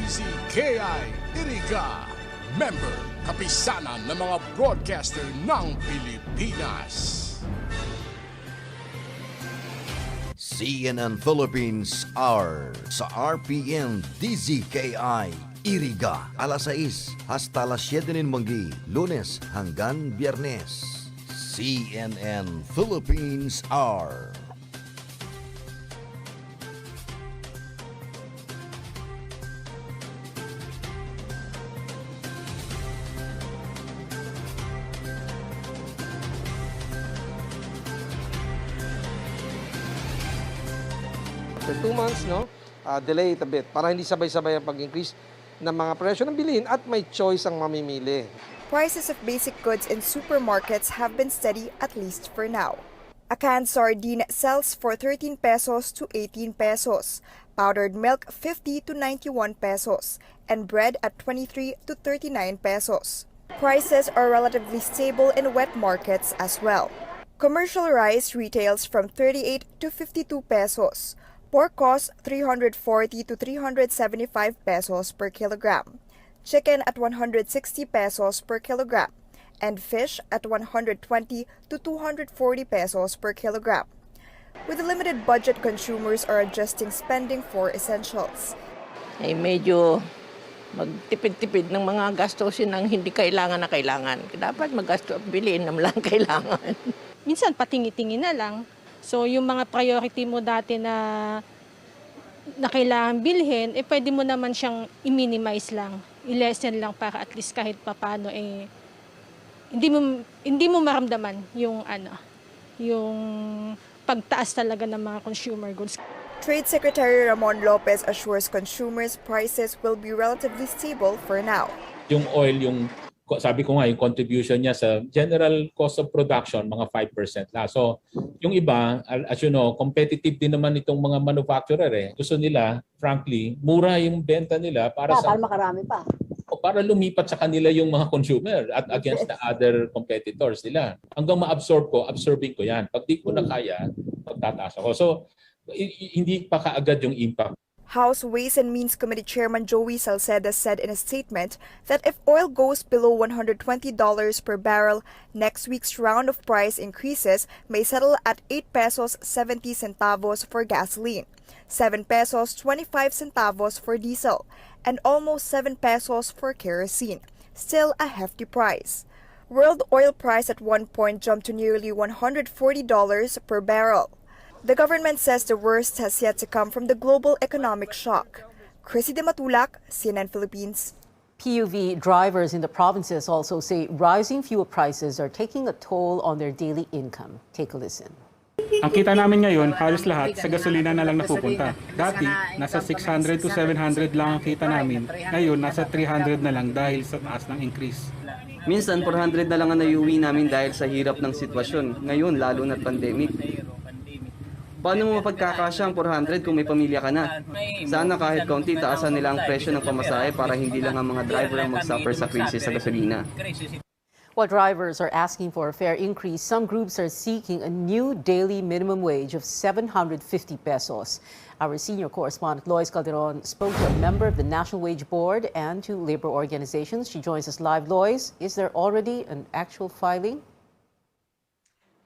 DZKI-IRIGA. Member, kapisanan ng mga broadcaster ng Pilipinas. CNN Philippines Hour sa RPN-DZKI-IRIGA alas 6 hasta alas 7 ng manggi, Lunes hanggang Biyernes. CNN Philippines Hour. After 2 months, delay it a bit para hindi sabay-sabay ang pag-increase ng mga presyo ng bilihin at may choice ang mamimili. Prices of basic goods in supermarkets have been steady at least for now. A canned sardine sells for 13 pesos to 18 pesos, powdered milk 50 to 91 pesos, and bread at 23 to 39 pesos. Prices are relatively stable in wet markets as well. Commercial rice retails from 38 to 52 pesos. Pork costs 340 to 375 pesos per kilogram. Chicken at 160 pesos per kilogram. And fish at 120 to 240 pesos per kilogram. With a limited budget, consumers are adjusting spending for essentials. Ay medyo magtipid-tipid ng mga gastusin ng hindi kailangan na kailangan. Dapat maggasto at bilhin na lang kailangan. Minsan patingi-tingi na lang. So yung mga priority mo dati na kailangan bilhin, pwede mo naman siyang i-minimize lang. I-lessen lang para at least kahit papano hindi mo maramdaman yung pagtaas talaga ng mga consumer goods. Trade Secretary Ramon Lopez assures consumers prices will be relatively stable for now. Yung oil, sabi ko nga, yung contribution niya sa general cost of production, mga 5% lang. So, yung iba, as you know, competitive din naman itong mga manufacturer. Gusto nila, frankly, mura yung benta nila para makarami pa. O para lumipat sa kanila yung mga consumer at against the other competitors nila. Hanggang absorbing ko yan. Pag di ko na kaya, magtataas ako. So, hindi pa kaagad yung impact. House Ways and Means Committee Chairman Joey Salceda said in a statement that if oil goes below $120 per barrel, next week's round of price increases may settle at 8 pesos 70 centavos for gasoline, 7 pesos 25 centavos for diesel, and almost 7 pesos for kerosene, still a hefty price. World oil price at one point jumped to nearly $140 per barrel. The government says the worst has yet to come from the global economic shock. Chrissy De Matulak, CNN Philippines. PUV drivers in the provinces also say rising fuel prices are taking a toll on their daily income. Take a listen. Ang kita namin ngayon, halos lahat sa gasolina na lang napupunta. Dati, nasa 600 to 700 lang ang kita namin. Ngayon, nasa 300 na lang dahil sa taas ng increase. Minsan, 400 na lang ang naiuwi namin dahil sa hirap ng sitwasyon. Ngayon, lalo na't pandemic. Paano mo mapagkakasya ang 400 kung may pamilya ka na? Sana kahit kaunti taasan nila ang presyo ng pamasahe para hindi lang ang mga driver ang mag-suffer sa krisis sa gasolina. While drivers are asking for a fare increase, some groups are seeking a new daily minimum wage of 750 pesos. Our senior correspondent Lois Calderon spoke to a member of the National Wage Board and to labor organizations. She joins us live. Lois, is there already an actual filing?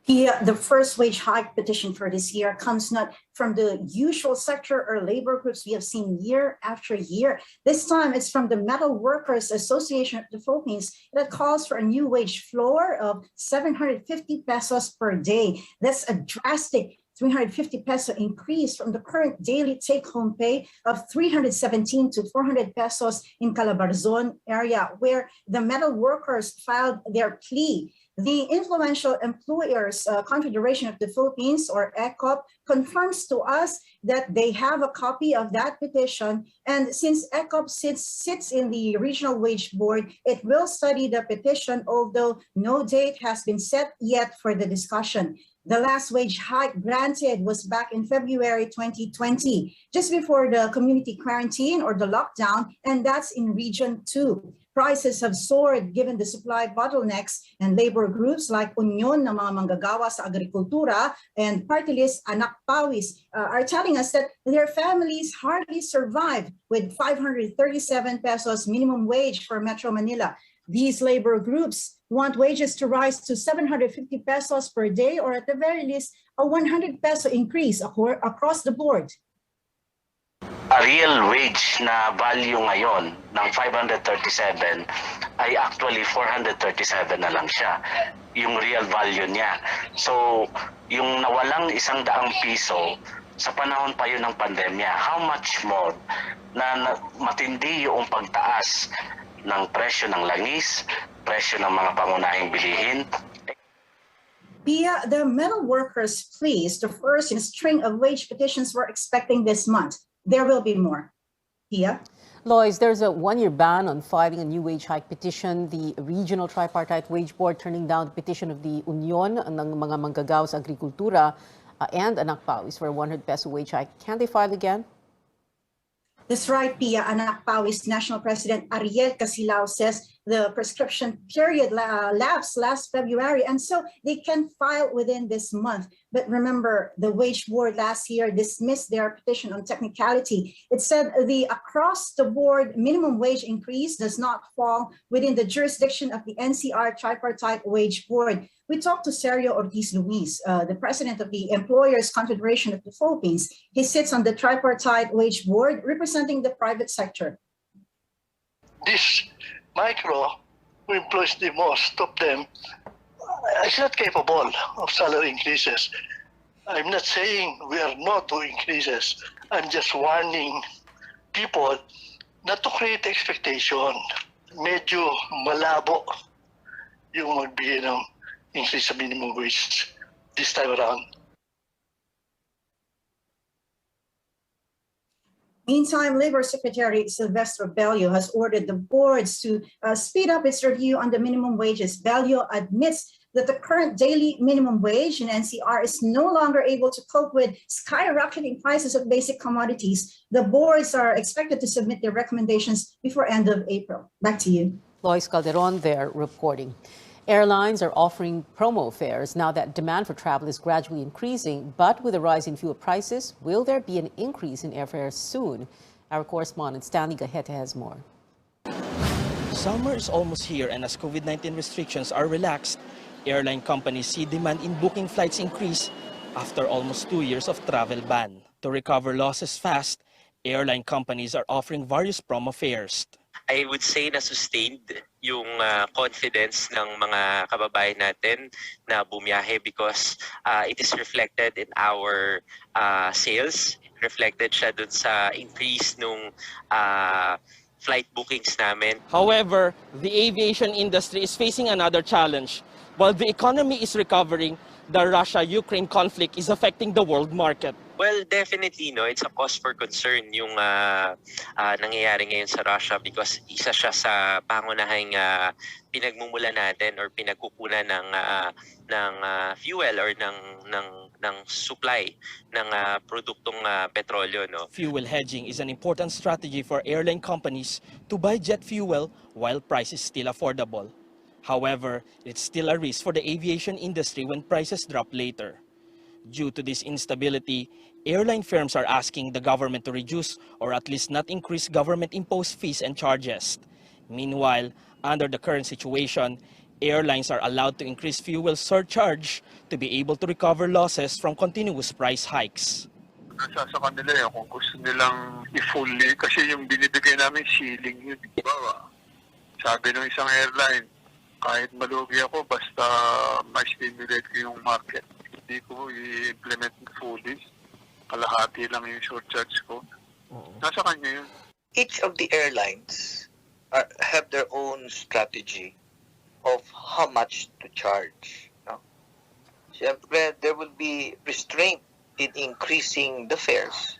The first wage hike petition for this year comes not from the usual sector or labor groups we have seen year after year. This time it's from the Metal Workers Association of the Philippines that calls for a new wage floor of 750 pesos per day. That's a drastic 350 peso increase from the current daily take-home pay of 317 to 400 pesos in Calabarzon area, where the metal workers filed their plea. The Influential Employers Confederation of the Philippines, or ECOP, confirms to us that they have a copy of that petition. And since ECOP sits in the Regional Wage Board, it will study the petition, although no date has been set yet for the discussion. The last wage hike granted was back in February 2020, just before the community quarantine or the lockdown, and that's in Region 2. prices have soared given the supply bottlenecks, and labor groups like Union ng mga manggagawa sa agrikultura and party list Anak Pawis are telling us that their families hardly survive with 537 pesos minimum wage for Metro Manila. These labor groups want wages to rise to 750 pesos per day, or at the very least a 100 peso increase across the board. A real wage na value ngayon ng 537 ay actually 437 na lang siya, yung real value niya. So, yung nawalang 100 piso sa panahon pa yun ng pandemya, how much more na matindi yung pagtaas ng presyo ng langis, presyo ng mga pangunahing bilihin. Pia, the metal workers pleased the first in a string of wage petitions we're expecting this month. There will be more. Pia? Lois, there's a one-year ban on filing a new wage hike petition. The Regional Tripartite Wage Board turning down the petition of the Union ng mga manggagawa sa agrikultura and Anak Pawis for a 100 peso wage hike. Can they file again? That's right, Pia. Anak Pawis National President Ariel Casilao says the prescription period lapsed last February, and so they can file within this month. But remember, the Wage Board last year dismissed their petition on technicality. It said the across-the-board minimum wage increase does not fall within the jurisdiction of the NCR Tripartite Wage Board. We talked to Sergio Ortiz Luis, the president of the Employers Confederation of the Philippines. He sits on the Tripartite Wage Board representing the private sector. This micro, who employs the most of them, is not capable of salary increases. I'm not saying we are not to increases. I'm just warning people not to create expectation. Medyo malabo yung magbigay ng increase sa minimum wage this time around. Meantime, Labor Secretary Silvestre Bello has ordered the boards to speed up its review on the minimum wages. Bello admits that the current daily minimum wage in NCR is no longer able to cope with skyrocketing prices of basic commodities. The boards are expected to submit their recommendations before end of April. Back to you. Lois Calderon there reporting. Airlines are offering promo fares now that demand for travel is gradually increasing, but with a rise in fuel prices, will there be an increase in airfares soon? Our correspondent Stanley Gahete has more. Summer is almost here, and as COVID-19 restrictions are relaxed, airline companies see demand in booking flights increase after almost 2 years of travel ban. To recover losses fast, airline companies are offering various promo fares. I would say na sustained yung confidence ng mga kababayan natin na bumiyahe because it is reflected in our sales. Reflected siya dun sa increase nung flight bookings namin. However, the aviation industry is facing another challenge. While the economy is recovering, the Russia-Ukraine conflict is affecting the world market. Well, definitely, no, it's a cause for concern yung nangyayari ngayon sa Russia because isa siya sa pangunahing pinagmumula natin or pinagkukunan ng fuel or ng supply ng produktong petrolyo, no. Fuel hedging is an important strategy for airline companies to buy jet fuel while price is still affordable. However, it's still a risk for the aviation industry when prices drop later. Due to this instability, airline firms are asking the government to reduce or at least not increase government-imposed fees and charges. Meanwhile, under the current situation, airlines are allowed to increase fuel surcharge to be able to recover losses from continuous price hikes. Nasa sa kanila yan kung gusto nilang i-fully, kasi yung binibigay namin ceiling yun. Bawa, sabi ng isang airline, kahit malugi ako, basta ma-stimulate ko yung market. Hindi ko i-implement fully. Kalahati lang yung surcharge ko. Nasa kanya yun. Each of the airlines have their own strategy of how much to charge. No? Siyempre, there will be restraint in increasing the fares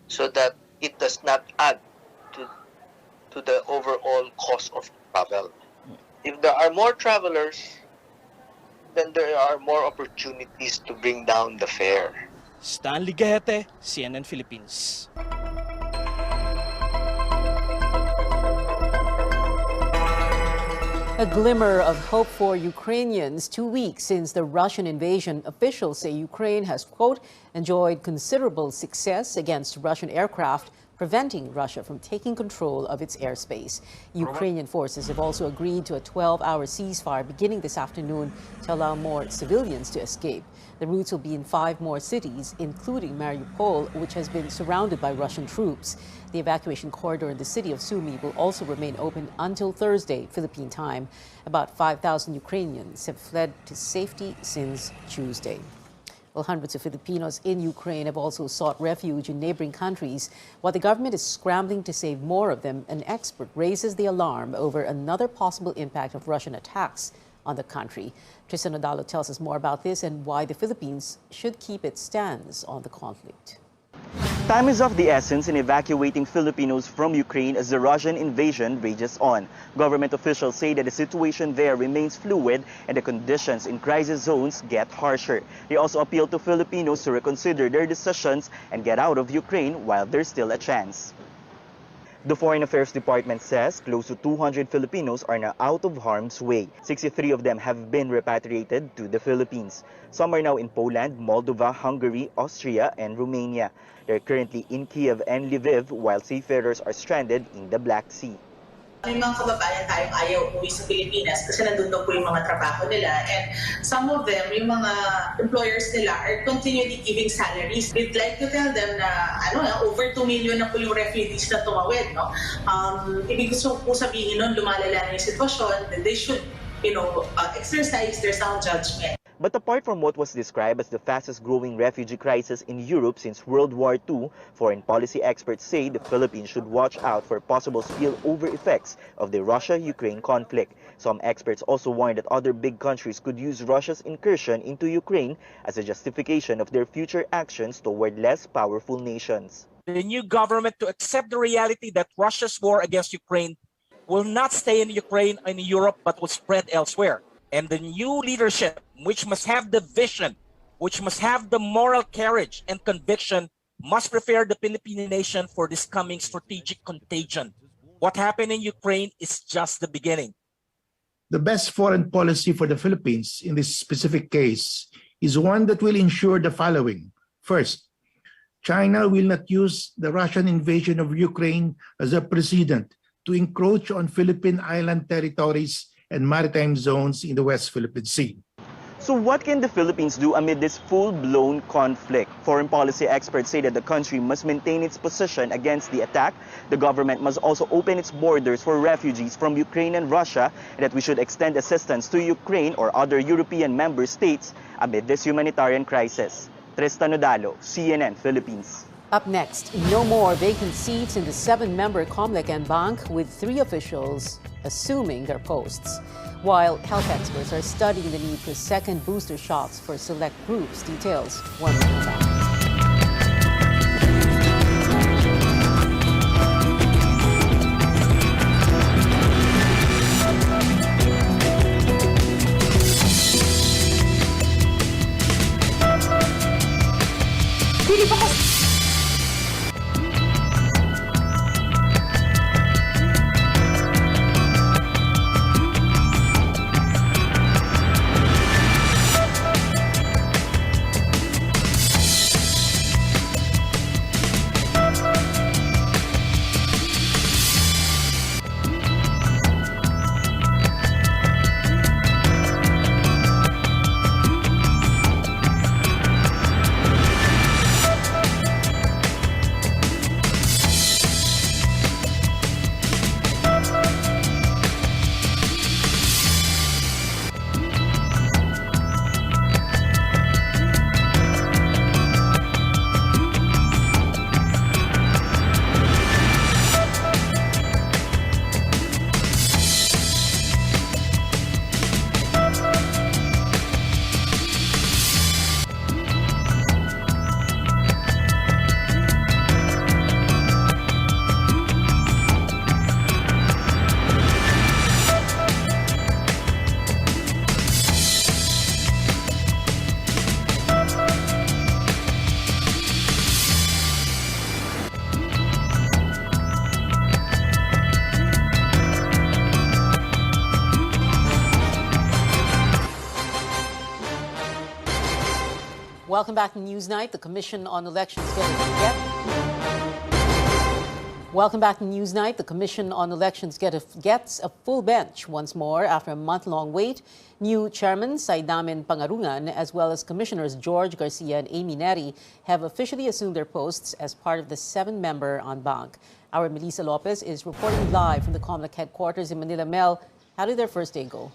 so that it does not add to the overall cost of travel. If there are more travelers, then there are more opportunities to bring down the fare. Stanley Gahete, CNN Philippines. A glimmer of hope for Ukrainians 2 weeks since the Russian invasion. Officials say Ukraine has, quote, enjoyed considerable success against Russian aircraft, preventing Russia from taking control of its airspace. Ukrainian forces have also agreed to a 12-hour ceasefire beginning this afternoon to allow more civilians to escape. The routes will be in 5 more cities, including Mariupol, which has been surrounded by Russian troops. The evacuation corridor in the city of Sumy will also remain open until Thursday, Philippine time. About 5,000 Ukrainians have fled to safety since Tuesday. Well, hundreds of Filipinos in Ukraine have also sought refuge in neighboring countries. While the government is scrambling to save more of them, an expert raises the alarm over another possible impact of Russian attacks on the country. Tristan Odalo tells us more about this and why the Philippines should keep its stance on the conflict. Time is of the essence in evacuating Filipinos from Ukraine as the Russian invasion rages on. Government officials say that the situation there remains fluid and the conditions in crisis zones get harsher. They also appeal to Filipinos to reconsider their decisions and get out of Ukraine while there's still a chance. The Foreign Affairs Department says close to 200 Filipinos are now out of harm's way. 63 of them have been repatriated to the Philippines. Some are now in Poland, Moldova, Hungary, Austria, and Romania. They're currently in Kiev and Lviv while seafarers are stranded in the Black Sea. May mga kababayan tayong ayaw umuwi sa Pilipinas kasi nandun daw po yung mga trabaho nila. And some of them, yung mga employers nila are continually giving salaries. We'd like to tell them na over 2 million na po yung refugees na tumawid. No? Ibig gusto po sabihin nun, lumalala na yung sitwasyon, that they should exercise their sound judgment. But apart from what was described as the fastest-growing refugee crisis in Europe since World War II, foreign policy experts say the Philippines should watch out for possible spillover effects of the Russia-Ukraine conflict. Some experts also warn that other big countries could use Russia's incursion into Ukraine as a justification of their future actions toward less powerful nations. The new government to accept the reality that Russia's war against Ukraine will not stay in Ukraine and Europe but will spread elsewhere. And the new leadership, which must have the vision, which must have the moral courage and conviction, must prepare the Philippine nation for this coming strategic contagion. What happened in Ukraine is just the beginning. The best foreign policy for the Philippines in this specific case is one that will ensure the following. First, China will not use the Russian invasion of Ukraine as a precedent to encroach on Philippine island territories and maritime zones in the West Philippine Sea. So what can the Philippines do amid this full-blown conflict? Foreign policy experts say that the country must maintain its position against the attack. The government must also open its borders for refugees from Ukraine and Russia, and that we should extend assistance to Ukraine or other European member states amid this humanitarian crisis. Tristan Odalo, CNN Philippines. Up next, no more vacant seats in the 7-member Comlec and Bank, with 3 officials assuming their posts. While health experts are studying the need for second booster shots for select groups. Details 1 minute back. Welcome back to Newsnight. The Commission on Elections Welcome back to Newsnight. The Commission on Elections gets a full bench once more after a month-long wait. New Chairman Saidamen Pangarungan, as well as Commissioners George Garcia and Amy Neri, have officially assumed their posts as part of the 7-member en banc. Our Melissa Lopez is reporting live from the COMELEC headquarters in Manila. Mel, how did their first day go?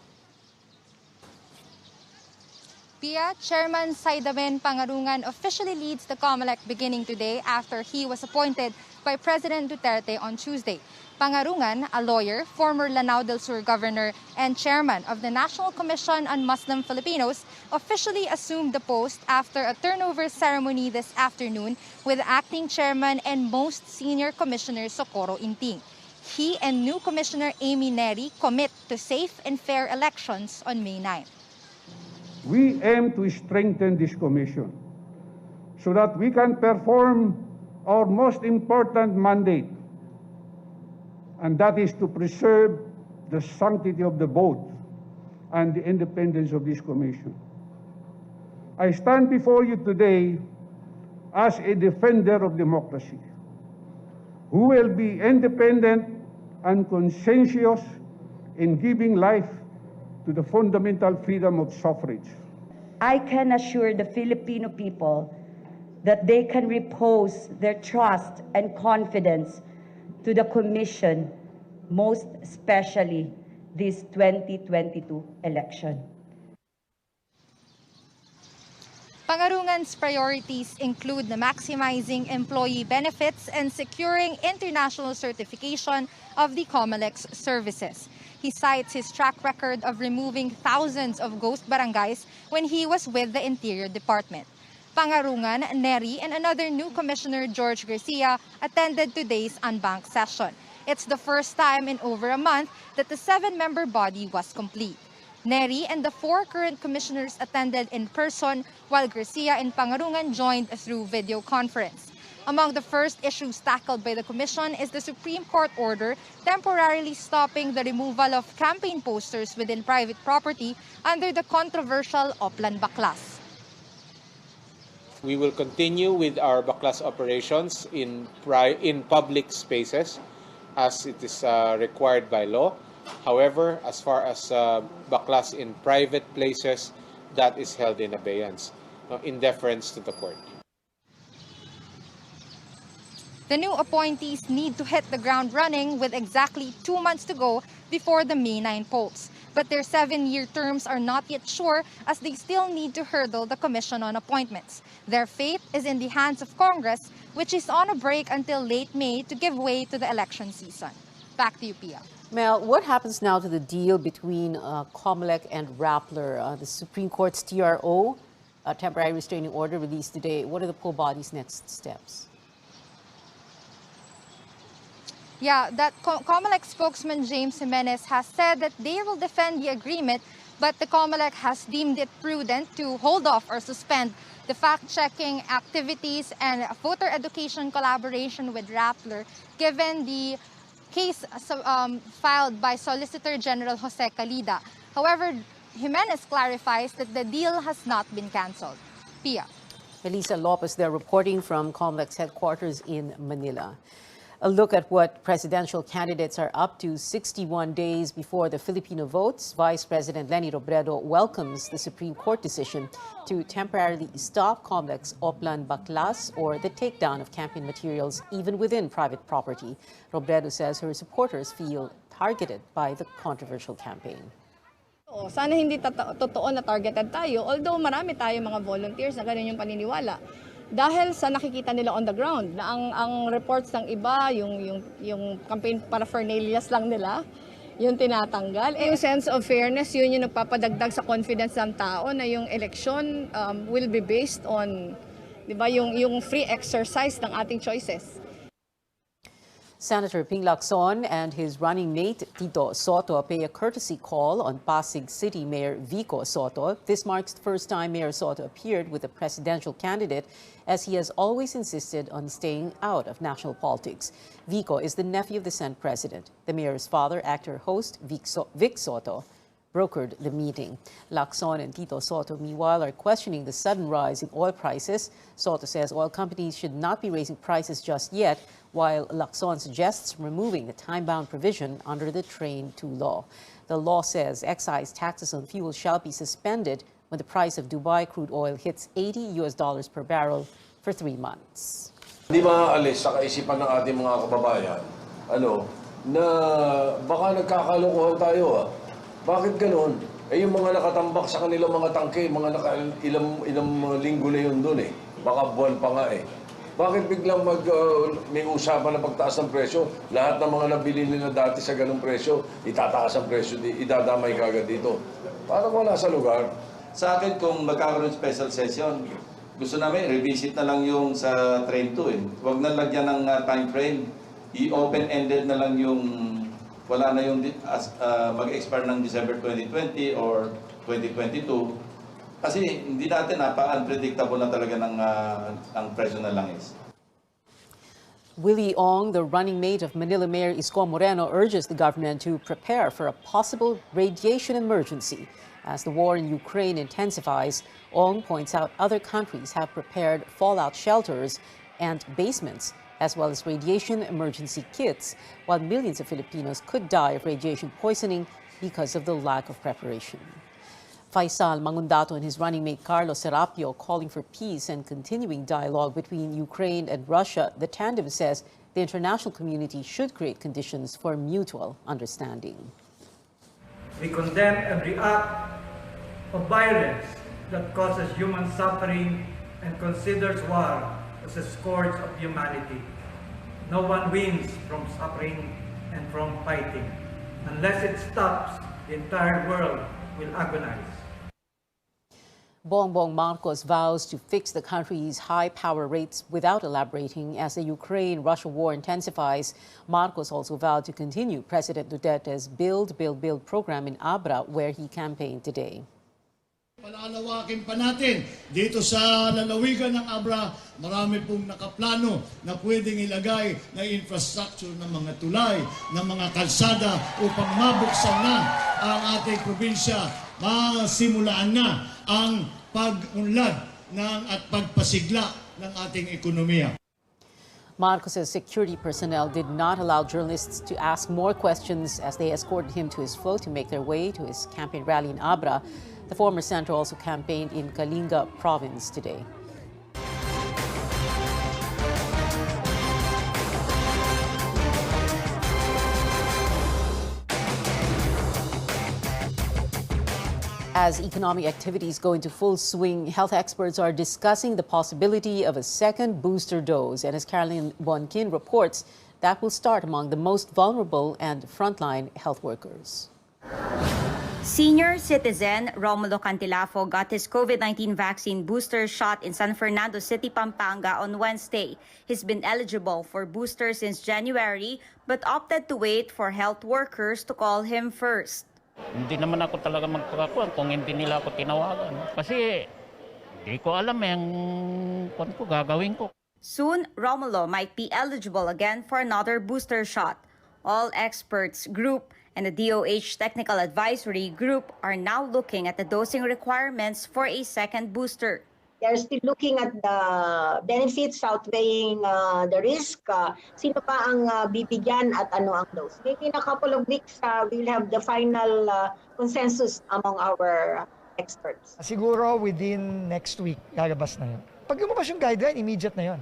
Pia, Chairman Saidamen Pangarungan officially leads the COMELEC beginning today after he was appointed by President Duterte on Tuesday. Pangarungan, a lawyer, former Lanao del Sur governor, and chairman of the National Commission on Muslim Filipinos, officially assumed the post after a turnover ceremony this afternoon with acting chairman and most senior commissioner Socorro Inting. He and new commissioner Amy Neri commit to safe and fair elections on May 9. We aim to strengthen this commission so that we can perform our most important mandate, and that is to preserve the sanctity of the vote and the independence of this commission. I stand before you today as a defender of democracy, who will be independent and conscientious in giving life to the fundamental freedom of suffrage. I can assure the Filipino people that they can repose their trust and confidence to the Commission, most especially this 2022 election. Pangarungan's priorities include the maximizing employee benefits and securing international certification of the COMELEC's services. He cites his track record of removing thousands of ghost barangays when he was with the Interior Department. Pangarungan, Neri, and another new commissioner, George Garcia, attended today's en banc session. It's the first time in over a month that the 7-member body was complete. Neri and the 4 current commissioners attended in person, while Garcia and Pangarungan joined through video conference. Among the first issues tackled by the Commission is the Supreme Court order temporarily stopping the removal of campaign posters within private property under the controversial Oplan Baklas. We will continue with our Baklas operations in public spaces as it is required by law. However, as far as Baklas in private places, that is held in abeyance in deference to the court. The new appointees need to hit the ground running with exactly 2 months to go before the May 9 polls. But their 7-year terms are not yet sure as they still need to hurdle the Commission on Appointments. Their fate is in the hands of Congress, which is on a break until late May to give way to the election season. Back to you, Pia. Mel, what happens now to the deal between COMELEC and Rappler? The Supreme Court's TRO, temporary restraining order, released today. What are the poll body's next steps? Yeah, that COMELEC spokesman James Jimenez has said that they will defend the agreement, but the COMELEC has deemed it prudent to hold off or suspend the fact-checking activities and voter education collaboration with Rappler, given the case filed by Solicitor General Jose Calida. However, Jimenez clarifies that the deal has not been canceled. Pia. Melissa Lopez there reporting from COMELEC's headquarters in Manila. A look at what presidential candidates are up to 61 days before the Filipino votes. Vice President Leni Robredo welcomes the Supreme Court decision to temporarily stop COMELEC's Oplan Baklas, or the takedown of campaign materials even within private property. Robredo says her supporters feel targeted by the controversial campaign. Sana hindi totoo na targeted tayo, although marami tayo mga volunteers na ganun yung paniniwala. Dahil sa nakikita nila on the ground na ang reports ng iba, yung campaign paraphernalias lang nila, yung tinatanggal. Yung sense of fairness, yun yung nagpapadagdag sa confidence ng tao na yung election will be based on, di ba, yung free exercise ng ating choices. Senator Ping Lacson and his running mate Tito Soto pay a courtesy call on Pasig City Mayor Vico Soto. This marks the first time Mayor Soto appeared with a presidential candidate, as he has always insisted on staying out of national politics. Vico is the nephew of the Senate president. The mayor's father, actor-host Vic Soto, brokered the meeting. Lacson and Tito Soto, meanwhile, are questioning the sudden rise in oil prices. Soto says oil companies should not be raising prices just yet, while Lacson suggests removing the time-bound provision under the Train 2 law. The law says excise taxes on fuel shall be suspended when the price of Dubai crude oil hits $80 per barrel for 3 months. Hindi maaalis sa kaisipan ng ating mga kababayan, na baka nagkakalokohan tayo. Bakit ganun? Yung mga nakatambak sa kanilang mga tangke, mga ilang linggo na yun doon Baka buwan pa nga Bakit biglang may usapan na pagtaas ng presyo? Lahat ng mga nabili nila dati sa ganung presyo, itataas ang presyo, idadamay kagad dito. Parang wala sa lugar. Sa akin, kung magkakaroon special session, gusto namin revisit na lang yung sa Train 2 Huwag na lagyan ng time frame. I-open-ended na lang yung wala na yung mag-expire ng December 2020 or 2022. Kasi hindi natin unpredictable na talaga ang presyo na langis. Willie Ong, the running mate of Manila Mayor Isko Moreno, urges the government to prepare for a possible radiation emergency. As the war in Ukraine intensifies, Ong points out other countries have prepared fallout shelters and basements, as well as radiation emergency kits, while millions of Filipinos could die of radiation poisoning because of the lack of preparation. Faisal Mangundato and his running mate Carlos Serapio calling for peace and continuing dialogue between Ukraine and Russia. The tandem says the international community should create conditions for mutual understanding. We condemn every act of violence that causes human suffering and considers war as a scourge of humanity. No one wins from suffering and from fighting. Unless it stops, the entire world will agonize. Bongbong Marcos vows to fix the country's high power rates without elaborating as the Ukraine-Russia war intensifies. Marcos also vowed to continue President Duterte's Build, Build, Build program in Abra, where he campaigned today. Palalawakin pa natin dito sa lalawigan ng Abra, marami pong nakaplano na pwedeng ilagay na infrastructure ng mga tulay, ng mga kalsada upang mabuksan na ang ating probinsya, masimulaan na ang pag-unlad at pagpasigla ng ating ekonomiya. Marcos's security personnel did not allow journalists to ask more questions as they escorted him to his float to make their way to his campaign rally in Abra. The former senator also campaigned in Kalinga province today. As economic activities go into full swing, health experts are discussing the possibility of a second booster dose. And as Caroline Bonkin reports, that will start among the most vulnerable and frontline health workers. Senior citizen Romulo Cantilafo got his COVID-19 vaccine booster shot in San Fernando City, Pampanga on Wednesday. He's been eligible for booster since January but opted to wait for health workers to call him first. Hindi naman ako talaga magpakakuan kung hindi nila ako tinawagan. Kasi hindi ko alam yung kung ko gagawin ko. Soon, Romulo might be eligible again for another booster shot. All experts group and the DOH Technical Advisory Group are now looking at the dosing requirements for a second booster. They're still looking at the benefits outweighing the risk. Sino pa ang bibigyan at ano ang dose? Maybe in a couple of weeks, we'll have the final consensus among our experts. Siguro within next week, lalabas na yun. Pag lumabas yung guideline, immediate na yun.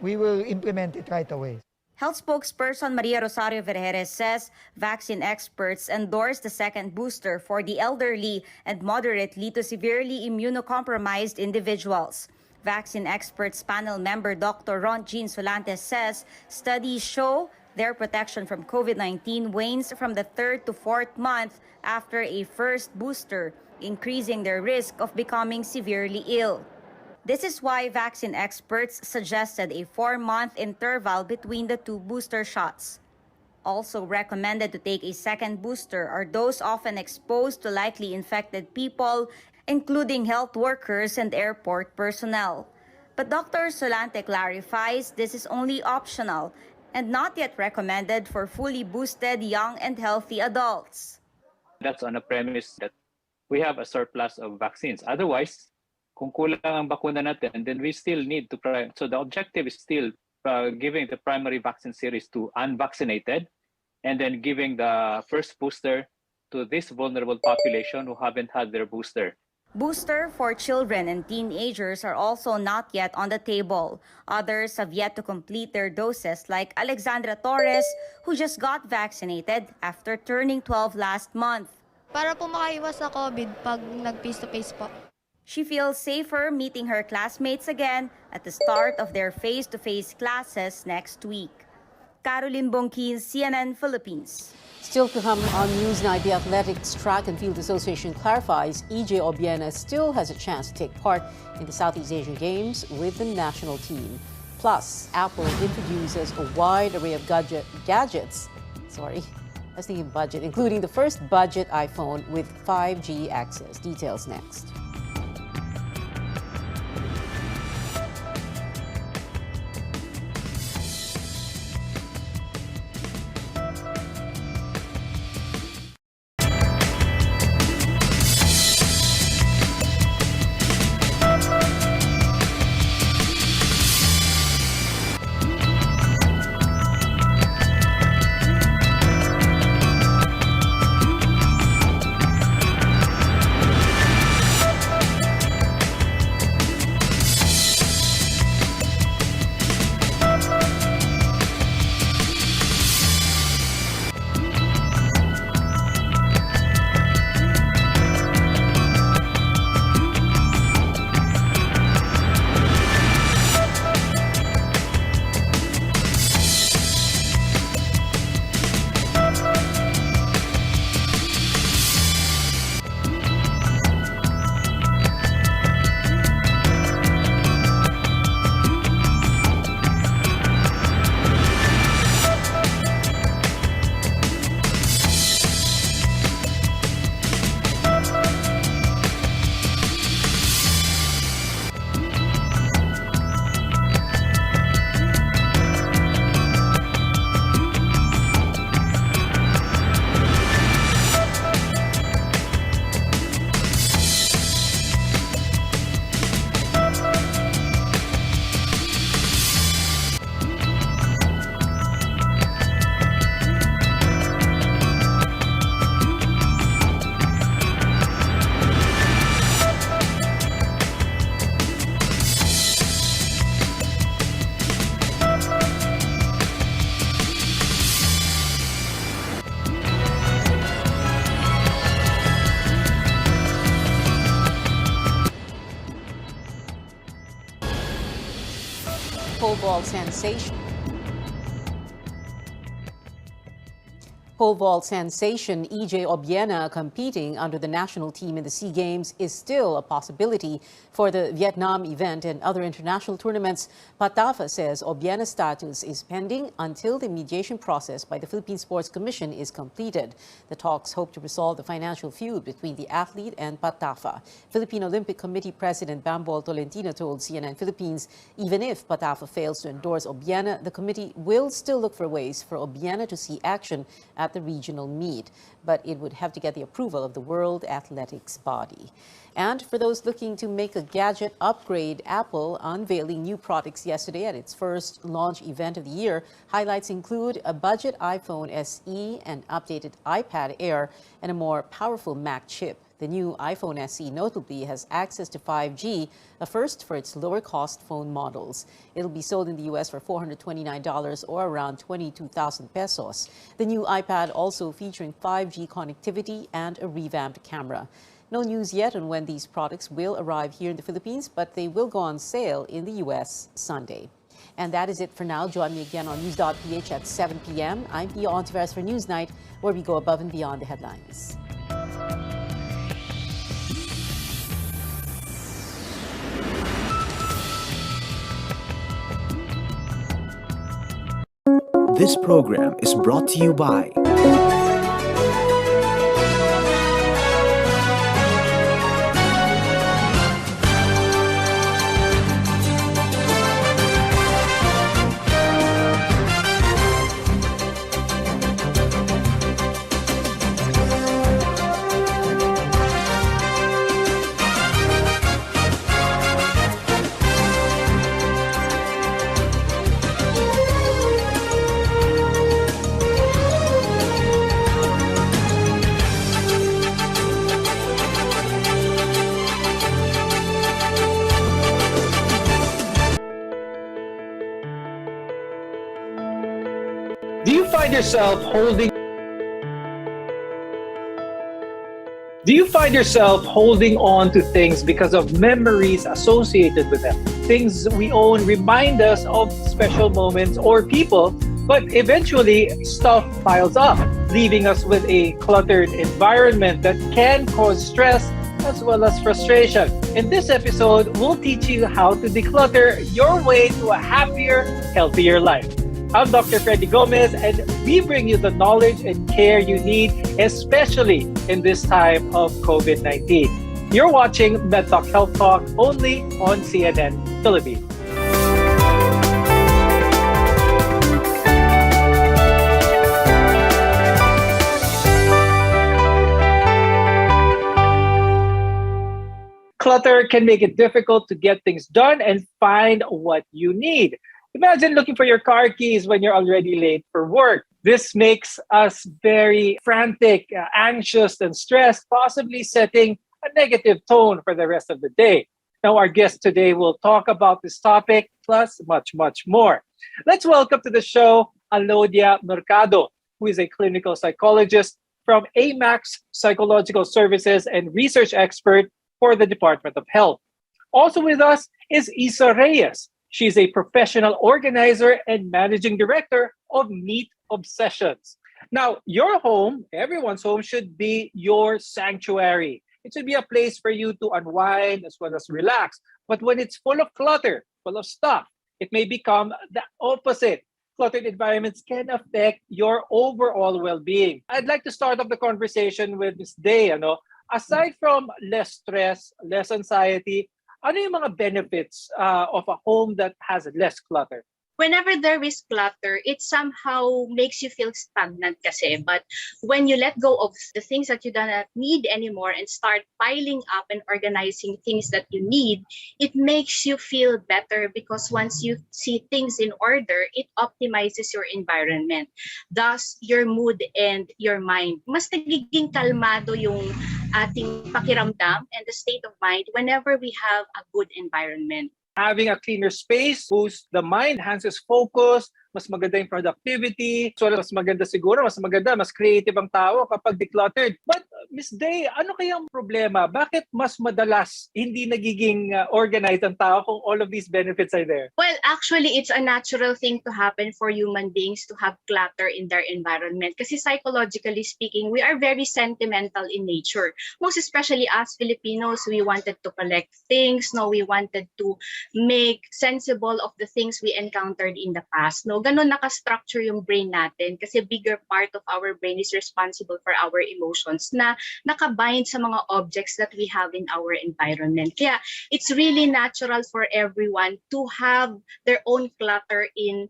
We will implement it right away. Health spokesperson Maria Rosario Vergeres says vaccine experts endorse the second booster for the elderly and moderately to severely immunocompromised individuals. Vaccine experts panel member Dr. Ron Jean Solantes says studies show their protection from COVID-19 wanes from the 3rd to 4th month after a first booster, increasing their risk of becoming severely ill. This is why vaccine experts suggested a 4-month interval between the two booster shots. Also recommended to take a second booster are those often exposed to likely infected people, including health workers and airport personnel. But Dr. Solante clarifies this is only optional and not yet recommended for fully boosted young and healthy adults. That's on a premise that we have a surplus of vaccines. Otherwise, kung kulang ang bakuna natin, then we still need to try. So the objective is still giving the primary vaccine series to unvaccinated, and then giving the first booster to this vulnerable population who haven't had their booster. Booster for children and teenagers are also not yet on the table. Others have yet to complete their doses, like Alexandra Torres, who just got vaccinated after turning 12 last month. Para po makaiwas sa COVID pag nag-face-to-face po. She feels safer meeting her classmates again at the start of their face-to-face classes next week. Caroline Bongkin, CNN Philippines. Still to come on Newsnight, the Athletics Track and Field Association clarifies EJ Obiena still has a chance to take part in the Southeast Asian Games with the national team. Plus, Apple introduces a wide array of gadgets. I was thinking budget, including the first budget iPhone with 5G access. Details next. Pole vault sensation. Pole vault sensation EJ Obiena competing under the national team in the SEA Games is still a possibility for the Vietnam event and other international tournaments. Patafa says Obiena's status is pending until the mediation process by the Philippine Sports Commission is completed. The talks hope to resolve the financial feud between the athlete and Patafa. Philippine Olympic Committee President Bambol Tolentino told CNN Philippines even if Patafa fails to endorse Obiena, the committee will still look for ways for Obiena to see action at the regional meet, but it would have to get the approval of the World Athletics body. And for those looking to make a gadget upgrade, Apple unveiling new products yesterday at its first launch event of the year. Highlights include a budget iPhone SE, an updated iPad Air, and a more powerful Mac chip. The new iPhone SE notably has access to 5G, a first for its lower-cost phone models. It'll be sold in the U.S. for $429 or around 22,000 pesos. The new iPad also featuring 5G connectivity and a revamped camera. No news yet on when these products will arrive here in the Philippines, but they will go on sale in the U.S. Sunday. And that is it for now. Join me again on News.ph at 7 p.m. I'm Pia Hontiveros for Newsnight, where we go above and beyond the headlines. This program is brought to you by yourself holding on to things because of memories associated with them? Things we own remind us of special moments or people, but eventually stuff piles up, leaving us with a cluttered environment that can cause stress as well as frustration. In this episode, we'll teach you how to declutter your way to a happier, healthier life. I'm Dr. Freddy Gomez, and we bring you the knowledge and care you need, especially in this time of COVID-19. You're watching MedTalk Health Talk only on CNN Philippines. Clutter can make it difficult to get things done and find what you need. Imagine looking for your car keys when you're already late for work. This makes us very frantic, anxious, and stressed, possibly setting a negative tone for the rest of the day. Now, our guest today will talk about this topic, plus much, much more. Let's welcome to the show Alodia Mercado, who is a clinical psychologist from AMAX Psychological Services and research expert for the Department of Health. Also with us is Isa Reyes. She's a professional organizer and managing director of Meat Obsessions. Now, your home, everyone's home, should be your sanctuary. It should be a place for you to unwind as well as relax. But when it's full of clutter, full of stuff, it may become the opposite. Cluttered environments can affect your overall well-being. I'd like to start off the conversation with Ms. Day. Aside from less stress, less anxiety, ano yung mga benefits of a home that has less clutter? Whenever there is clutter, it somehow makes you feel stagnant kasi. But when you let go of the things that you do not need anymore and start piling up and organizing things that you need, it makes you feel better because once you see things in order, it optimizes your environment. Thus, your mood and your mind. Mas nagiging kalmado yung ating pakiramdam and the state of mind whenever we have a good environment. Having a cleaner space boosts the mind, enhances focus, mas maganda yung productivity. So mas maganda siguro, mas creative ang tao kapag decluttered. But Ms. Day, ano kayang problema? Bakit mas madalas hindi nagiging organized ang tao kung all of these benefits are there? Well, actually, it's a natural thing to happen for human beings to have clutter in their environment. Kasi psychologically speaking, we are very sentimental in nature. Most especially as Filipinos, we wanted to collect things. No, we wanted to make sensible of the things we encountered in the past. No, ganun naka-structure yung brain natin kasi bigger part of our brain is responsible for our emotions na nakabind sa mga objects that we have in our environment. Kaya it's really natural for everyone to have their own clutter in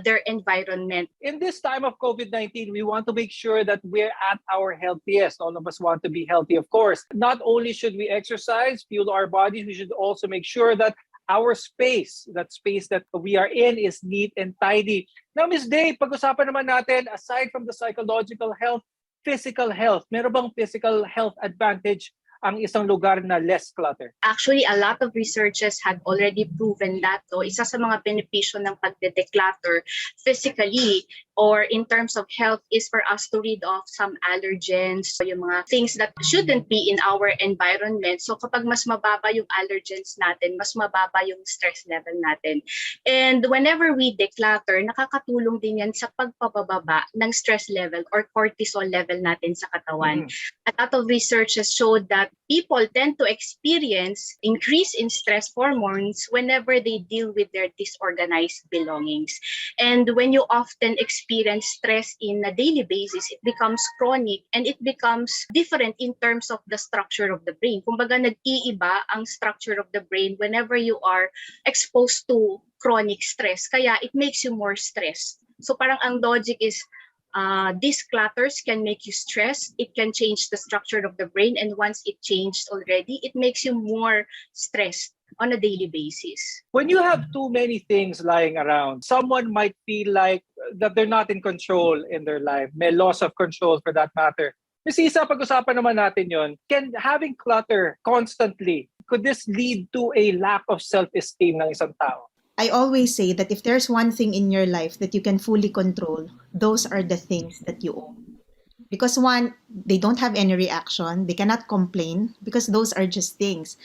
their environment. In this time of COVID-19, we want to make sure that we're at our healthiest. All of us want to be healthy, of course. Not only should we exercise, fuel our bodies, we should also make sure that our space, that space that we are in, is neat and tidy. Now, Ms. Day, pag-usapan naman natin, aside from the psychological health, physical health, meron bang physical health advantage ang isang lugar na less clutter? Actually, a lot of researchers had already proven that. So, isa sa mga benepisyo ng pagde-declutter physically or in terms of health is for us to rid off some allergens, so yung mga things that shouldn't be in our environment. So kapag mas mababa yung allergens natin, mas mababa yung stress level natin. And whenever we declutter, nakakatulong din yan sa pagpapababa ng stress level or cortisol level natin sa katawan. A lot of researchers showed that people tend to experience increase in stress hormones whenever they deal with their disorganized belongings. And when you often experience stress in a daily basis, it becomes chronic and it becomes different in terms of the structure of the brain. Kumbaga, nag-iiba ang structure of the brain whenever you are exposed to chronic stress. Kaya it makes you more stressed. So parang ang logic is these clutters can make you stressed. It can change the structure of the brain. And once it changed already, it makes you more stressed on a daily basis. When you have too many things lying around, someone might feel like that they're not in control in their life. May loss of control for that matter. Ms. Isa, pag-usapan naman natin yon. Can having clutter constantly, could this lead to a lack of self-esteem ng isang tao? I always say that if there's one thing in your life that you can fully control, those are the things that you own. Because one, they don't have any reaction, they cannot complain because those are just things.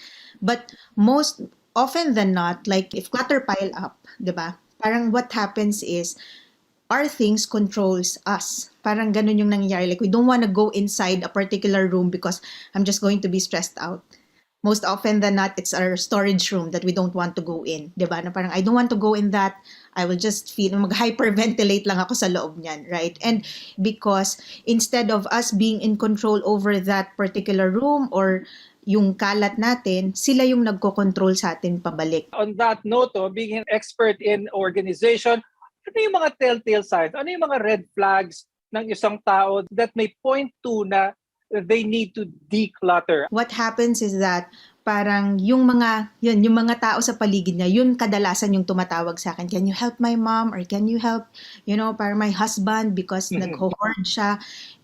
But most often than not, like if clutter pile up, 'di ba? Parang what happens is our things controls us. Parang ganun yung nangyayari. Like we don't want to go inside a particular room because I'm just going to be stressed out. Most often than not, it's our storage room that we don't want to go in. Diba? Na parang, I don't want to go in that. I will just feel, mag-hyperventilate lang ako sa loob niyan, right? And because instead of us being in control over that particular room or yung kalat natin, sila yung nagko-control sa atin pabalik. On that note, being an expert in organization, ano yung mga telltale signs? Ano yung mga red flags ng isang tao that may point to na they need to declutter? What happens is that parang yung mga tao sa paligid niya, yun kadalasan yung tumatawag sa akin, can you help my mom? Or can you help, parang my husband because nag-hoard siya.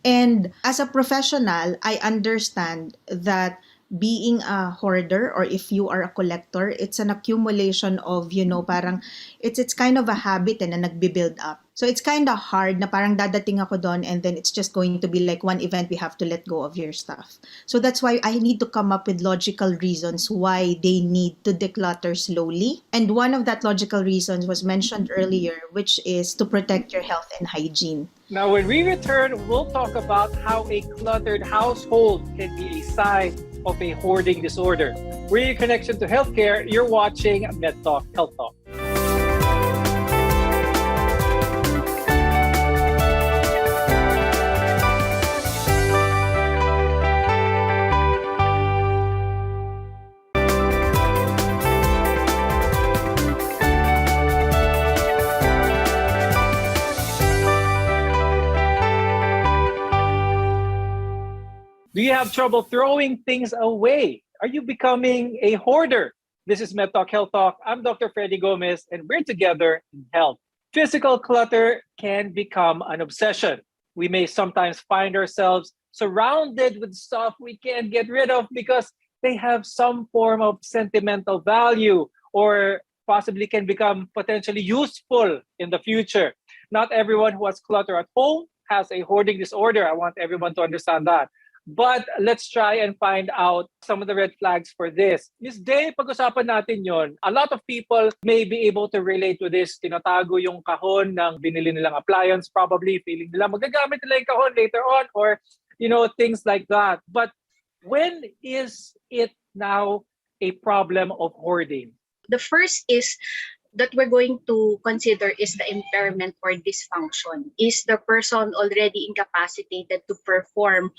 And as a professional, I understand that being a hoarder or if you are a collector, it's an accumulation of, parang it's kind of a habit na nagbi-build up. So it's kind of hard na parang dadating ako doon and then it's just going to be like one event we have to let go of your stuff. So that's why I need to come up with logical reasons why they need to declutter slowly. And one of that logical reasons was mentioned earlier, which is to protect your health and hygiene. Now, when we return, we'll talk about how a cluttered household can be a sign of a hoarding disorder. We're your connection to healthcare. You're watching MedTalk Health Talk. Do you have trouble throwing things away? Are you becoming a hoarder? This is MedTalk Health Talk. I'm Dr. Freddy Gomez, and we're together in health. Physical clutter can become an obsession. We may sometimes find ourselves surrounded with stuff we can't get rid of because they have some form of sentimental value or possibly can become potentially useful in the future. Not everyone who has clutter at home has a hoarding disorder. I want everyone to understand that. But let's try and find out some of the red flags for this. Ms. Day, pag-usapan natin yon. A lot of people may be able to relate to this. Tinatago yung kahon ng binili nilang appliance, probably feeling nila magagamit nila yung kahon later on or, things like that. But when is it now a problem of hoarding? The first is that we're going to consider is the impairment or dysfunction. Is the person already incapacitated to perform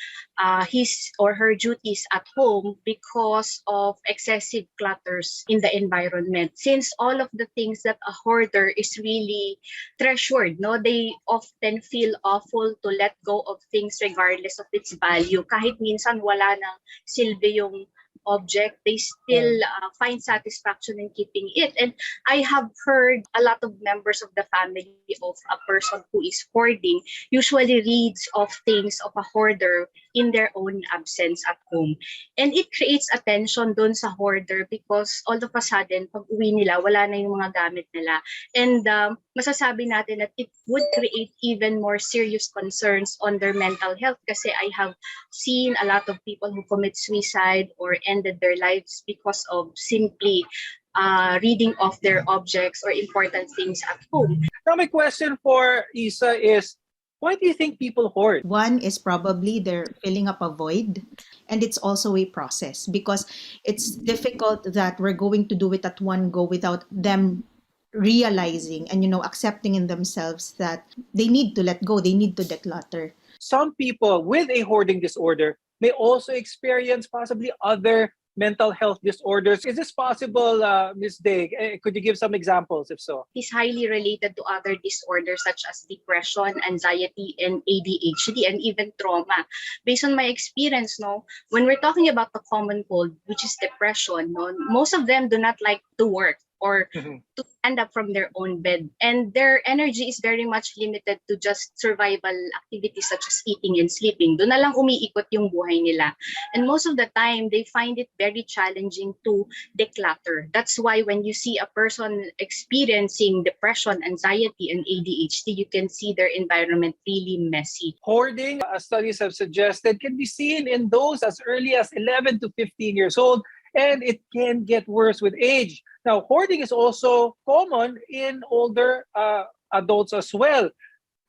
his or her duties at home because of excessive clutters in the environment? Since all of the things that a hoarder is really treasured, they often feel awful to let go of things regardless of its value. Kahit minsan wala nang silbi yung object, they still find satisfaction in keeping it. And I have heard a lot of members of the family of a person who is hoarding usually reads of things of a hoarder in their own absence at home. And it creates attention dun sa hoarder because all of a sudden, pag uwi nila, wala na yung mga gamit nila. And masasabi natin that it would create even more serious concerns on their mental health kasi I have seen a lot of people who commit suicide or ended their lives because of simply reading off their objects or important things at home. Now, my question for Isa is, why do you think people hoard? One is probably they're filling up a void, and it's also a process because it's difficult that we're going to do it at one go without them realizing and accepting in themselves that they need to let go, they need to declutter. Some people with a hoarding disorder may also experience possibly other mental health disorders. Is this possible, Ms. Day? Could you give some examples, if so? Is highly related to other disorders such as depression, anxiety, and ADHD, and even trauma. Based on my experience, when we're talking about the common cold, which is depression, most of them do not like to work or to stand up from their own bed. And their energy is very much limited to just survival activities such as eating and sleeping. Doon na lang umiikot yung buhay nila. And most of the time, they find it very challenging to declutter. That's why when you see a person experiencing depression, anxiety, and ADHD, you can see their environment really messy. Hoarding, as studies have suggested, can be seen in those as early as 11 to 15 years old, and it can get worse with age. Now, hoarding is also common in older adults as well.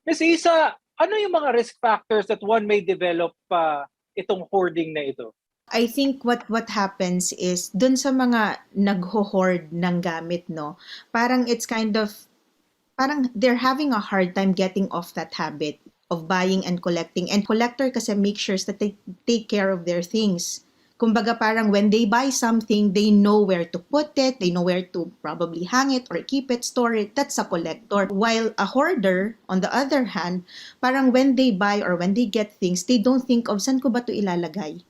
Ms. Isa, ano yung mga risk factors that one may develop itong hoarding na ito? I think what happens is dun sa mga nagho-hoard ng gamit, no, parang it's kind of parang they're having a hard time getting off that habit of buying and collecting. And collector kasi make sure that they take care of their things. Kumbaga parang when they buy something, they know where to put it, they know where to probably hang it or keep it, store it. That's a collector. While a hoarder, on the other hand, parang when they buy or when they get things, they don't think of saan ko ba to ilalagay.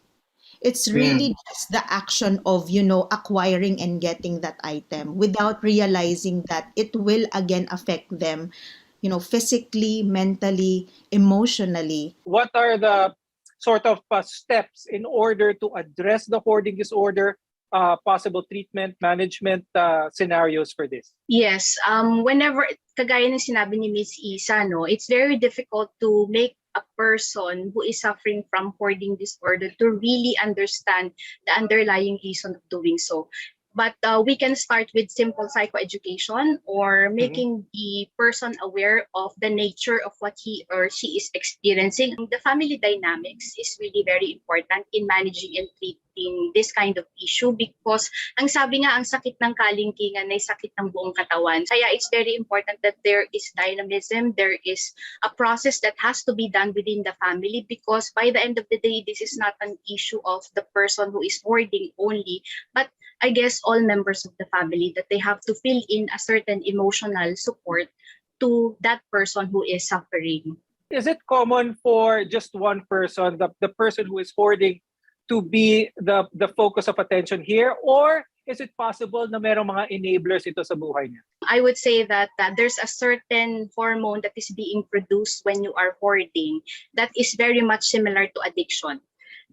It's really just the action of, acquiring and getting that item without realizing that it will again affect them, physically, mentally, emotionally. What are the sort of steps in order to address the hoarding disorder, possible treatment, management scenarios for this? Yes, whenever, kagaya ng sinabi ni Ms. Isa, no, it's very difficult to make a person who is suffering from hoarding disorder to really understand the underlying reason of doing so. But we can start with simple psychoeducation or making the person aware of the nature of what he or she is experiencing. The family dynamics is really very important in managing and treating this kind of issue because ang sabi nga, ang sakit ng kalingkingan ay sakit ng buong katawan. Kaya it's very important that there is dynamism, there is a process that has to be done within the family because by the end of the day, this is not an issue of the person who is hoarding only, but I guess all members of the family that they have to fill in a certain emotional support to that person who is suffering. Is it common for just one person, the person who is hoarding, to be the focus of attention here? Or is it possible na merong mga enablers ito sa buhay niya? I would say that there's a certain hormone that is being produced when you are hoarding that is very much similar to addiction.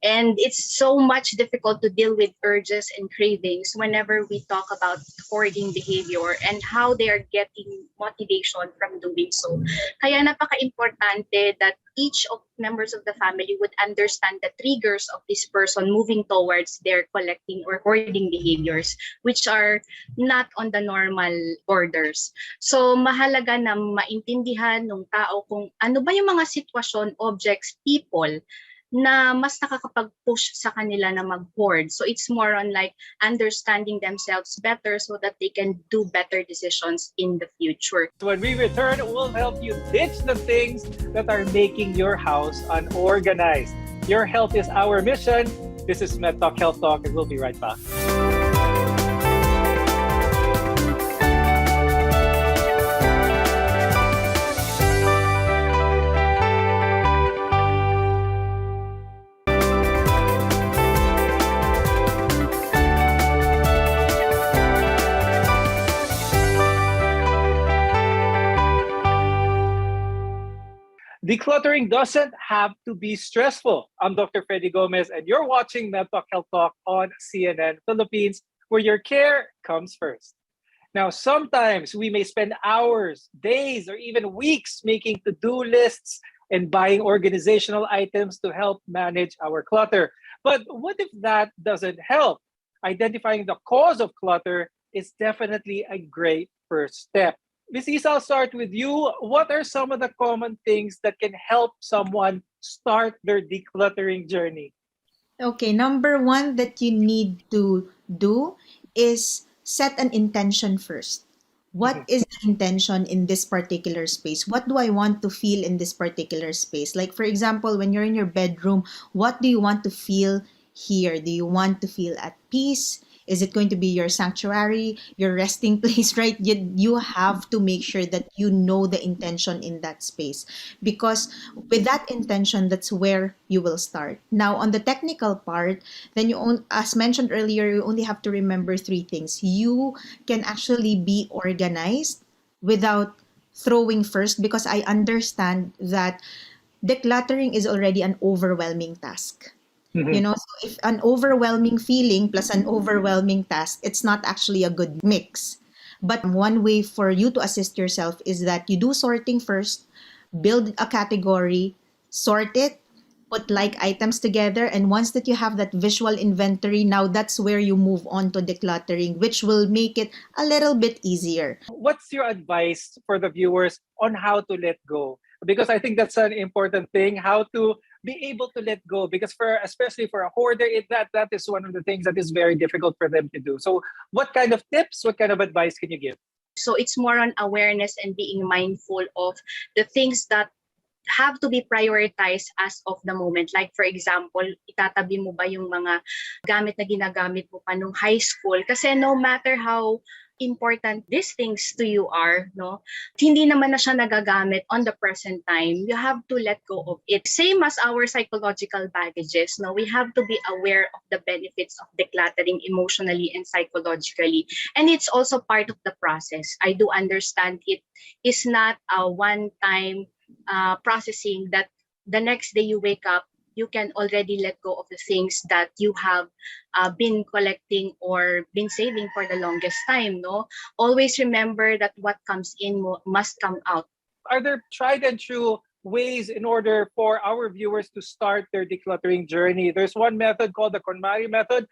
And it's so much difficult to deal with urges and cravings whenever we talk about hoarding behavior and how they are getting motivation from doing so. Kaya napaka-importante that each of members of the family would understand the triggers of this person moving towards their collecting or hoarding behaviors, which are not on the normal borders. So mahalaga na maintindihan ng tao kung ano ba yung mga sitwasyon, objects, people na mas nakakapag-push sa kanila na mag-hoard. So it's more on like understanding themselves better so that they can do better decisions in the future. When we return, we'll help you ditch the things that are making your house unorganized. Your health is our mission. This is MedTalk Health Talk, and we'll be right back. Decluttering doesn't have to be stressful. I'm Dr. Freddy Gomez, and you're watching MedTalk Health Talk on CNN Philippines, where your care comes first. Now, sometimes we may spend hours, days, or even weeks making to-do lists and buying organizational items to help manage our clutter. But what if that doesn't help? Identifying the cause of clutter is definitely a great first step. Ms. Isa, I'll start with you. What are some of the common things that can help someone start their decluttering journey? Okay, number one that you need to do is set an intention first. What is the intention in this particular space? What do I want to feel in this particular space? Like, for example, when you're in your bedroom, what do you want to feel here? Do you want to feel at peace? Is it going to be your sanctuary, your resting place, right? You have to make sure that you know the intention in that space, because with that intention, that's where you will start. Now, on the technical part, then as mentioned earlier, you only have to remember three things. You can actually be organized without throwing first, because I understand that decluttering is already an overwhelming task. You know, so if an overwhelming feeling plus an overwhelming task, it's not actually a good mix. But one way for you to assist yourself is that you do sorting first, build a category, sort it, put like items together, and once that you have that visual inventory, now that's where you move on to decluttering, which will make it a little bit easier. What's your advice for the viewers on how to let go? Because I think that's an important thing, how to be able to let go, because especially for a hoarder, that is one of the things that is very difficult for them to do. So what kind of tips, what kind of advice can you give? So it's more on awareness and being mindful of the things that have to be prioritized as of the moment. Like for example, itatabi mo ba yung mga gamit na ginagamit mo pa nung high school? Kasi no matter how important these things to you are, no, hindi naman na siya nagagamit on the present time. You have to let go of it. Same as our psychological baggages, no, we have to be aware of the benefits of decluttering emotionally and psychologically. And it's also part of the process. I do understand it is not a one-time processing that the next day you wake up, you can already let go of the things that you have been collecting or been saving for the longest time. No, always remember that what comes in must come out. Are there tried and true ways in order for our viewers to start their decluttering journey? There's one method called the KonMari method.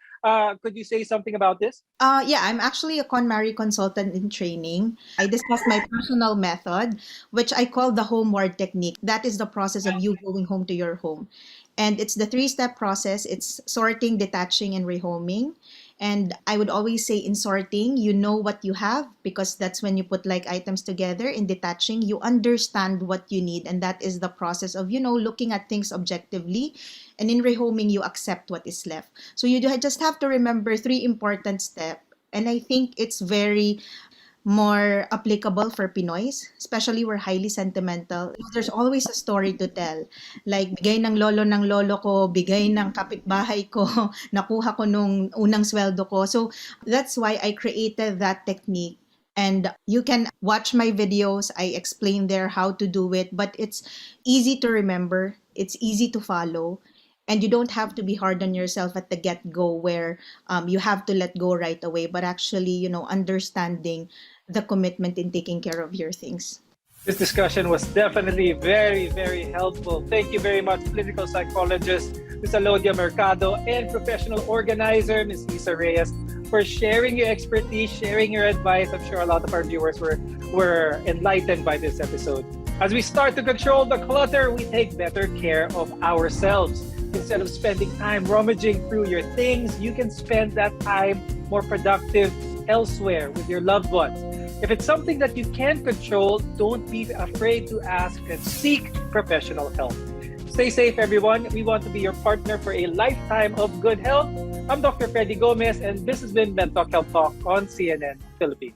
Could you say something about this? Yeah, I'm actually a KonMari consultant in training. I discussed my personal method, which I call the homeward technique. That is the process of you going home to your home. And it's the 3-step process. It's sorting, detaching, and rehoming. And I would always say in sorting, you know what you have, because that's when you put like items together. In detaching, you understand what you need. And that is the process of, looking at things objectively. And in rehoming, you accept what is left. So you just have to remember 3 important steps. And I think it's very more applicable for Pinoys, especially we're highly sentimental. There's always a story to tell. Like, bigay ng lolo ko, bigay ng kapitbahay ko, nakuha ko nung unang sweldo ko. So that's why I created that technique. And you can watch my videos. I explain there how to do it, but it's easy to remember. It's easy to follow. And you don't have to be hard on yourself at the get-go where you have to let go right away, but actually, understanding the commitment in taking care of your things. This discussion was definitely very, very helpful. Thank you very much, clinical psychologist Ms. Alodia Mercado and professional organizer Ms. Lisa Reyes, for sharing your expertise, sharing your advice. I'm sure a lot of our viewers were enlightened by this episode. As we start to control the clutter, we take better care of ourselves. Instead of spending time rummaging through your things, you can spend that time more productive elsewhere with your loved ones. If it's something that you can't control, don't be afraid to ask and seek professional help. Stay safe, everyone. We want to be your partner for a lifetime of good health. I'm Dr. Freddy Gomez, and this has been Mental Health Talk on CNN Philippines.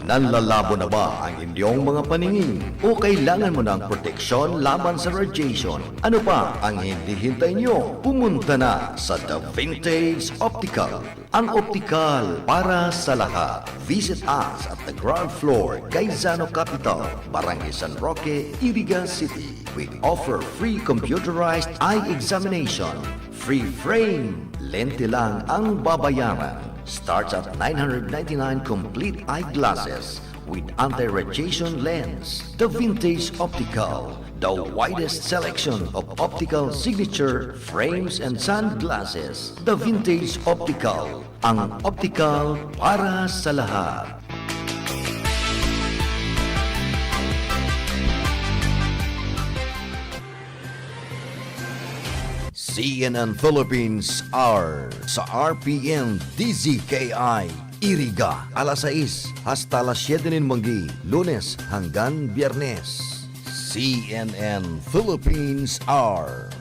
Nanlalabo na ba ang inyong mga paningin? O kailangan mo ng proteksyon laban sa radiation? Ano pa ang hindi hintay nyo? Pumunta na sa The Vintage Optical. Ang optical para sa lahat. Visit us at the ground floor, Gaisano Capital, Barangay San Roque, Iriga City. We offer free computerized eye examination. Free frame. Lente lang ang babayaran. Starts at 999 complete eyeglasses with anti-radiation lens. The Vintage Optical, the widest selection of optical signature frames and sunglasses. The Vintage Optical, ang optical para sa lahat. CNN Philippines are sa RPN-DZKI-IRIGA alas 6 hasta alas 7 ng manggi, Lunes hanggang Biyernes. CNN Philippines are